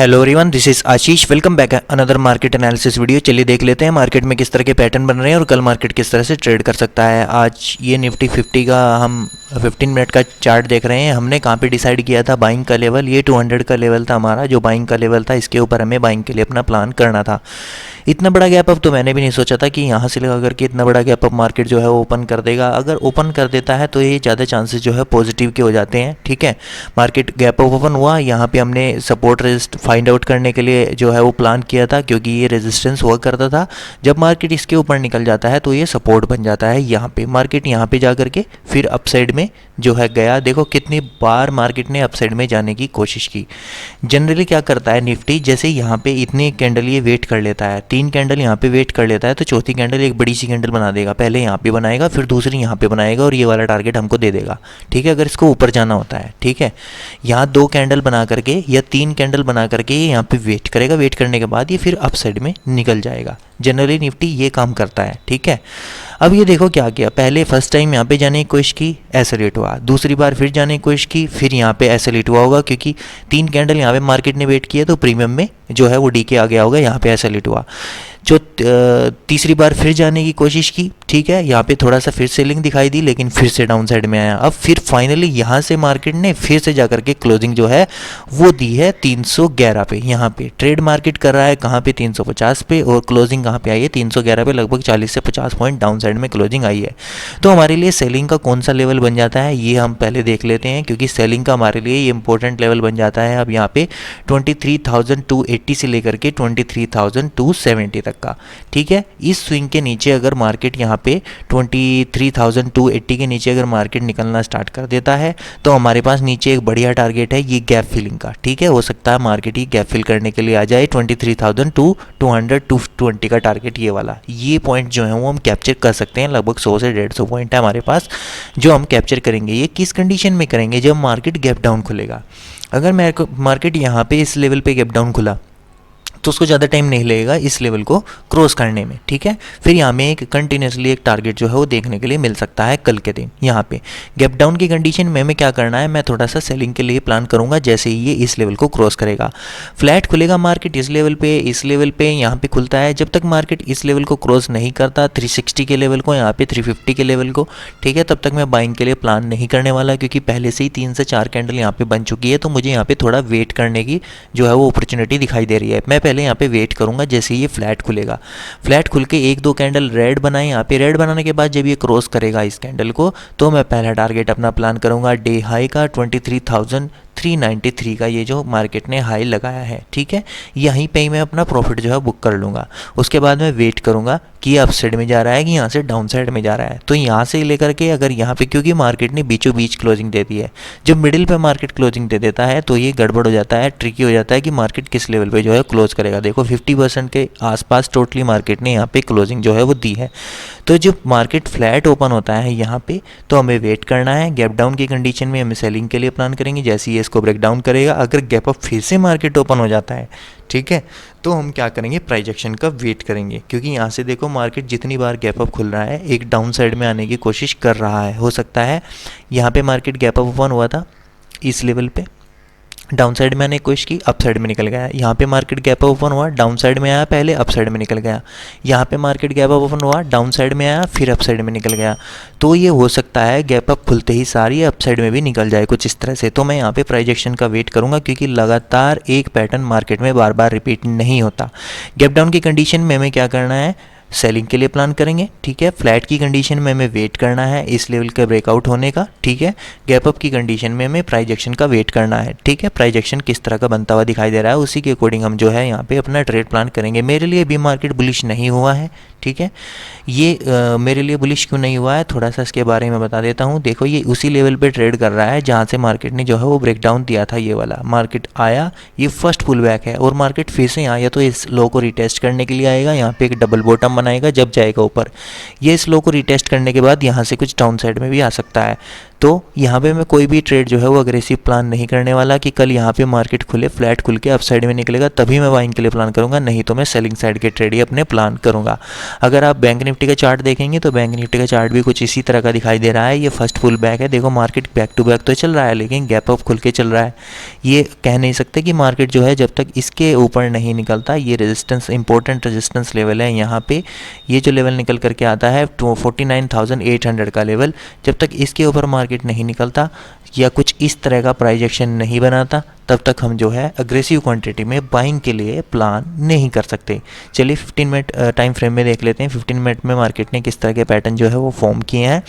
Hello everyone, this is Ashish. Welcome back another market analysis video. चलिए देख लेते हैं मार्केट में किस तरह के पैटर्न बन रहे हैं और कल मार्केट किस तरह से ट्रेड कर सकता है। आज ये निफ्टी 50 का हम 15 मिनट का चार्ट देख रहे हैं। हमने कहाँ पे डिसाइड किया था बाइंग का लेवल, ये 200 का लेवल था हमारा, जो बाइंग का लेवल था। इसके ऊपर हमें बाइंग के लिए अपना प्लान करना था। इतना बड़ा गैप अप तो मैंने भी नहीं सोचा था कि यहाँ से लगा करके इतना बड़ा गैप अप मार्केट जो है वो ओपन कर देगा। अगर ओपन कर देता है तो ये ज़्यादा चांसेस जो है पॉजिटिव के हो जाते हैं। ठीक है, मार्केट गैप अप ओपन हुआ, यहाँ पे हमने सपोर्ट रेजिस्ट फाइंड आउट करने के लिए जो है वो प्लान किया था, क्योंकि ये रेजिस्टेंस हुआ करता था। जब मार्केट इसके ऊपर निकल जाता है तो ये सपोर्ट बन जाता है। यहाँ पे मार्केट यहाँ पे जा करके फिर अपसाइड में जो है गया। देखो कितनी बार मार्केट ने अपसाइड में जाने की कोशिश की। जनरली क्या करता है निफ्टी, जैसे यहाँ पे इतनी कैंडल ये वेट कर लेता है, 3 कैंडल यहाँ पे वेट कर लेता है, तो चौथी कैंडल एक बड़ी सी कैंडल बना देगा। पहले यहाँ पे बनाएगा, फिर दूसरी यहाँ पे बनाएगा और ये वाला टारगेट हमको दे देगा। ठीक है, अगर इसको ऊपर जाना होता है। ठीक है, यहाँ 2 कैंडल बना करके या 3 कैंडल बना करके ये यहाँ पे वेट करेगा। वेट करने के बाद ये फिर अपसाइड में निकल जाएगा। जनरली निफ्टी ये काम करता है। ठीक है, अब ये देखो क्या किया, पहले फर्स्ट टाइम यहाँ पे जाने की कोशिश की, ऐसा लेट हुआ। दूसरी बार फिर जाने की कोशिश की, फिर यहाँ पे ऐसा लेट हुआ होगा, क्योंकि 3 कैंडल यहाँ पे मार्केट ने वेट किया तो प्रीमियम में जो है वो डीके आ गया होगा। यहाँ पे ऐसा लेट हुआ। जो तीसरी बार फिर जाने की कोशिश की, ठीक है, यहाँ पे थोड़ा सा फिर सेलिंग दिखाई दी, लेकिन फिर से डाउन साइड में आया। अब फिर फाइनली यहाँ से मार्केट ने फिर से जा करके क्लोजिंग जो है वो दी है 311 पे। यहाँ पे ट्रेड मार्केट कर रहा है कहाँ पे, 350 पे, और क्लोजिंग कहाँ पे आई है, 311 पे। लगभग 40 से 50 पॉइंट डाउन साइड में क्लोजिंग आई है। तो हमारे लिए सेलिंग का कौन सा लेवल बन जाता है ये हम पहले देख लेते हैं, क्योंकि सेलिंग का हमारे लिए ये इंपॉर्टेंट लेवल बन जाता है। अब यहाँ पे 23,280 से लेकर के 23,270 तक का। ठीक है, इस स्विंग के नीचे अगर मार्केट यहाँ पे 23,280 के नीचे अगर मार्केट निकलना स्टार्ट कर देता है तो हमारे पास नीचे एक बढ़िया टारगेट है ये गैप फिलिंग का। ठीक है, हो सकता है मार्केट ही गैप फिल करने के लिए आ जाए। 23,220 का टारगेट ये वाला, ये पॉइंट जो है वो हम कैप्चर कर सकते हैं। लगभग 100 से 150 पॉइंट है हमारे पास जो हम कैप्चर करेंगे। ये किस कंडीशन में करेंगे, जब मार्केट गैप डाउन खुलेगा। अगर मार्केट यहाँ पे इस लेवल पे गैप डाउन खुला तो उसको ज़्यादा टाइम नहीं लगेगा इस लेवल को क्रॉस करने में। ठीक है, फिर यहाँ में एक कंटिन्यूसली एक टारगेट जो है वो देखने के लिए मिल सकता है कल के दिन। यहाँ पे गैप डाउन की कंडीशन में हमें क्या करना है, मैं थोड़ा सा सेलिंग के लिए प्लान करूँगा। जैसे ही ये इस लेवल को क्रॉस करेगा, फ्लैट खुलेगा मार्केट इस लेवल पे यहाँ पे खुलता है। जब तक मार्केट इस लेवल को क्रॉस नहीं करता, 360 के लेवल को, यहाँ पे 350 के लेवल को, ठीक है, तब तक मैं बाइंग के लिए प्लान नहीं करने वाला, क्योंकि पहले से ही 3 से 4 कैंडल यहाँ पे बन चुकी है। तो मुझे यहाँ पे थोड़ा वेट करने की जो है वो अपॉर्चुनिटी दिखाई दे रही है। मैं पहले यहाँ पे वेट करूंगा जैसे ये फ्लैट खुलेगा। फ्लैट खुल के 1-2 कैंडल रेड बनाए, यहाँ पे रेड बनाने के बाद जब ये क्रॉस करेगा इस कैंडल को, तो मैं पहला टारगेट अपना प्लान करूंगा डे हाई का 23,393 का, ये जो मार्केट ने हाई लगाया है। ठीक है, यहीं पे ही मैं अपना प्रॉफिट जो है बुक कर लूँगा। उसके बाद मैं वेट करूँगा कि अप साइड में जा रहा है कि यहाँ से डाउन साइड में जा रहा है। तो यहाँ से लेकर के अगर यहाँ पे, क्योंकि मार्केट ने बीचों बीच क्लोजिंग दे दी है, जब मिडिल पे मार्केट क्लोजिंग दे देता है तो ये गड़बड़ हो जाता है, ट्रिकी हो जाता है कि मार्केट किस लेवल पे जो है क्लोज करेगा। देखो 50% के आसपास टोटली मार्केट ने यहाँ पे क्लोजिंग जो है वो दी है। तो जब मार्केट फ्लैट ओपन होता है यहाँ पे, तो हमें वेट करना है। गैप डाउन की कंडीशन में हमें सेलिंग के लिए प्लान करेंगे। जैसे ही इसको ब्रेक डाउन करेगा, अगर गैप अप फिर से मार्केट ओपन हो जाता है, ठीक है, तो हम क्या करेंगे, प्राइस एक्शन का वेट करेंगे। क्योंकि यहाँ से देखो मार्केट जितनी बार गैप अप खुल रहा है एक डाउन साइड में आने की कोशिश कर रहा है। हो सकता है यहाँ पे मार्केट गैप अप ओपन हुआ था इस लेवल पे, डाउन साइड में आने की कोशिश की, अप साइड में निकल गया। यहाँ पे मार्केट गैप अप ओपन हुआ, डाउन साइड में आया, पहले अप साइड में निकल गया। यहाँ पे मार्केट गैप अप ओपन हुआ, डाउन साइड में आया, फिर अप साइड में निकल गया। तो ये हो सकता है गैप अप खुलते ही सारी अप साइड में भी निकल जाए कुछ इस तरह से। तो मैं यहाँ पे प्राइस एक्शन का वेट करूँगा, क्योंकि लगातार एक पैटर्न मार्केट में बार बार रिपीट नहीं होता। गैप डाउन की कंडीशन में हमें क्या करना है, सेलिंग के लिए प्लान करेंगे। ठीक है, फ्लैट की कंडीशन में हमें वेट करना है इस लेवल का ब्रेकआउट होने का। ठीक है, गैप अप की कंडीशन में हमें प्राइस एक्शन का वेट करना है। ठीक है, प्राइस एक्शन किस तरह का बनता हुआ दिखाई दे रहा है उसी के अकॉर्डिंग हम जो है यहाँ पे अपना ट्रेड प्लान करेंगे। मेरे लिए भी मार्केट बुलिश नहीं हुआ है। ठीक है, ये मेरे लिए बुलिश क्यों नहीं हुआ है थोड़ा सा इसके बारे में बता देता हूँ। देखो ये उसी लेवल पे ट्रेड कर रहा है जहाँ से मार्केट ने जो है वो ब्रेकडाउन दिया था। ये वाला मार्केट आया, ये फर्स्ट पुल बैक है, और मार्केट फिर से आया तो इस लो को रिटेस्ट करने के लिए आएगा। यहाँ पे एक डबल बॉटम बनाएगा, जब जाएगा ऊपर, ये इस लो को रिटेस्ट करने के बाद यहाँ से कुछ डाउन साइड में भी आ सकता है। तो यहाँ पे मैं कोई भी ट्रेड जो है वो अग्रेसिव प्लान नहीं करने वाला कि कल यहाँ पे मार्केट खुले फ्लैट खुल के अप साइड में निकलेगा तभी मैं बाइंग के लिए प्लान करूँगा, नहीं तो मैं सेलिंग साइड के ट्रेड ही अपने प्लान करूँगा। अगर आप बैंक निफ्टी का चार्ट देखेंगे तो बैंक निफ्टी का चार्ट भी कुछ इसी तरह का दिखाई दे रहा है। ये फर्स्ट पुल बैक है, देखो मार्केट बैक टू बैक तो चल रहा है लेकिन गैप अप खुल के चल रहा है। ये कह नहीं सकते कि मार्केट जो है जब तक इसके ऊपर नहीं निकलता, ये रेजिस्टेंस इंपॉर्टेंट रेजिस्टेंस लेवल है यहाँ पे, ये जो लेवल निकल करके आता है 49,800 का लेवल, जब तक इसके ऊपर मार्केट नहीं निकलता या कुछ इस तरह का प्राइस एक्शन नहीं बनाता तब तक हम जो है अग्रेसिव क्वांटिटी में बाइंग के लिए प्लान नहीं कर सकते। चलिए 15 मिनट टाइम फ्रेम में देख लेते हैं 15 मिनट में मार्केट ने किस तरह के पैटर्न जो है वो फॉर्म किए हैं।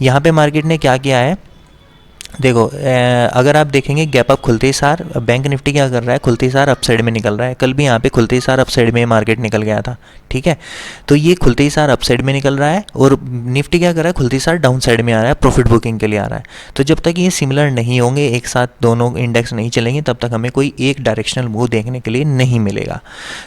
यहाँ पे मार्केट ने क्या किया है, देखो अगर आप देखेंगे गैप अप खुलते ही सार बैंक निफ्टी क्या कर रहा है, खुलते ही सार अप साइड में निकल रहा है। कल भी यहाँ पे खुलते ही सार अप साइड में मार्केट निकल गया था, ठीक है। तो ये खुलते ही सार अप साइड में निकल रहा है और निफ्टी क्या कर रहा है, खुलते ही सार डाउन साइड में आ रहा है, प्रॉफिट बुकिंग के लिए आ रहा है। तो जब तक ये सिमिलर नहीं होंगे, एक साथ दोनों इंडेक्स नहीं चलेंगे, तब तक हमें कोई एक डायरेक्शनल मूव देखने के लिए नहीं मिलेगा।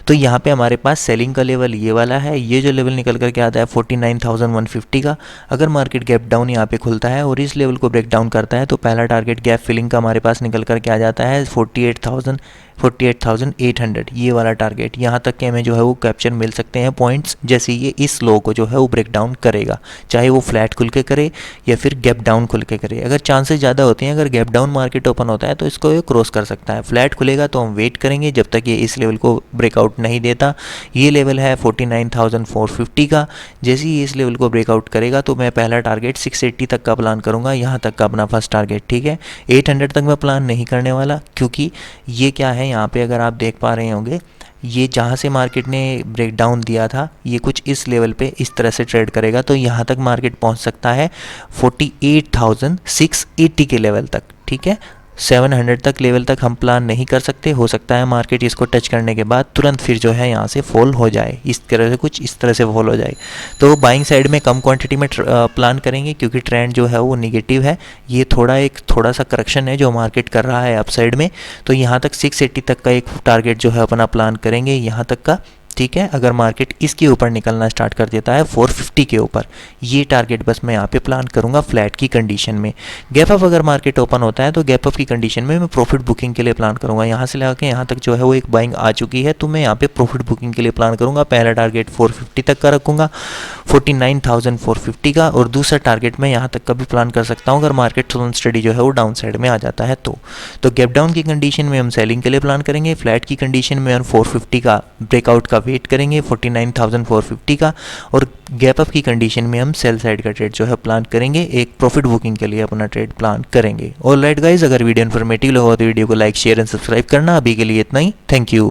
तो यहाँ पे हमारे पास सेलिंग का लेवल ये वाला है, ये जो लेवल निकल करके आता है 49,150 का। अगर मार्केट गैप डाउन यहाँ पे खुलता है और इस लेवल को ब्रेक डाउन करता है तो पहला टारगेट गैप फिलिंग का हमारे पास निकल करके आ जाता है 48,800, ये वाला टारगेट। यहाँ तक के हमें जो है वो कैप्चर मिल सकते हैं पॉइंट्स जैसे ये इस लो को जो है वो ब्रेक डाउन करेगा, चाहे वो फ्लैट खुल के करे या फिर गैप डाउन खुल के करे। अगर चांसेस ज़्यादा होते हैं, अगर गैप डाउन मार्केट ओपन होता है तो इसको ये क्रॉस कर सकता है। फ्लैट खुलेगा तो हम वेट करेंगे जब तक ये इस लेवल को ब्रेकआउट नहीं देता। ये लेवल है 49,450 का, जैसे ही इस लेवल को ब्रेकआउट करेगा तो मैं पहला टारगेट 680 तक का प्लान करूँगा, यहाँ तक का अपना फर्स्ट टारगेट, ठीक है। 800 तक मैं प्लान नहीं करने वाला क्योंकि ये क्या है, यहाँ पे अगर आप देख पा रहे होंगे ये जहाँ से मार्केट ने ब्रेक डाउन दिया था ये कुछ इस लेवल पे इस तरह से ट्रेड करेगा तो यहाँ तक मार्केट पहुँच सकता है 48,680 के लेवल तक, ठीक है। 700 तक लेवल तक हम प्लान नहीं कर सकते, हो सकता है मार्केट इसको टच करने के बाद तुरंत फिर जो है यहाँ से फॉल हो जाए, इस तरह से कुछ इस तरह से फॉल हो जाए। तो बाइंग साइड में कम क्वांटिटी में प्लान करेंगे क्योंकि ट्रेंड जो है वो निगेटिव है। ये थोड़ा सा करेक्शन है जो मार्केट कर रहा है अप साइड में, तो यहाँ तक 680 तक का एक टारगेट जो है अपना प्लान करेंगे यहाँ तक का, ठीक है। अगर मार्केट इसके ऊपर निकलना स्टार्ट कर देता है 450 के ऊपर, ये टारगेट बस मैं यहाँ पे प्लान करूँगा फ्लैट की कंडीशन में। गैप अप अगर मार्केट ओपन होता है तो गैप अप की कंडीशन में मैं प्रॉफिट बुकिंग के लिए प्लान करूँगा। यहाँ से लेकर यहाँ तक जो है वो एक बाइंग आ चुकी है तो मैं यहाँ पे प्रॉफिट बुकिंग के लिए प्लान करूँगा। पहला टारगेट 450 तक का रखूँगा, 49,450 का, और दूसरा टारगेट मैं यहाँ तक का भी प्लान कर सकता हूँ अगर मार्केट तुरंत स्टडी जो है वो डाउन साइड में आ जाता है तो गैप डाउन की कंडीशन में हम सेलिंग के लिए प्लान करेंगे। फ्लैट की कंडीशन में हम 450 का ब्रेकआउट का वेट करेंगे 49,450 का, और गैप अप की कंडीशन में हम सेल साइड का ट्रेड जो है प्लान करेंगे, एक प्रॉफिट बुकिंग के लिए अपना ट्रेड प्लान करेंगे। ऑलराइट गाइस, अगर वीडियो इन्फॉर्मेटिव लगा हो तो वीडियो को लाइक शेयर एंड सब्सक्राइब करना। अभी के लिए इतना ही, थैंक यू।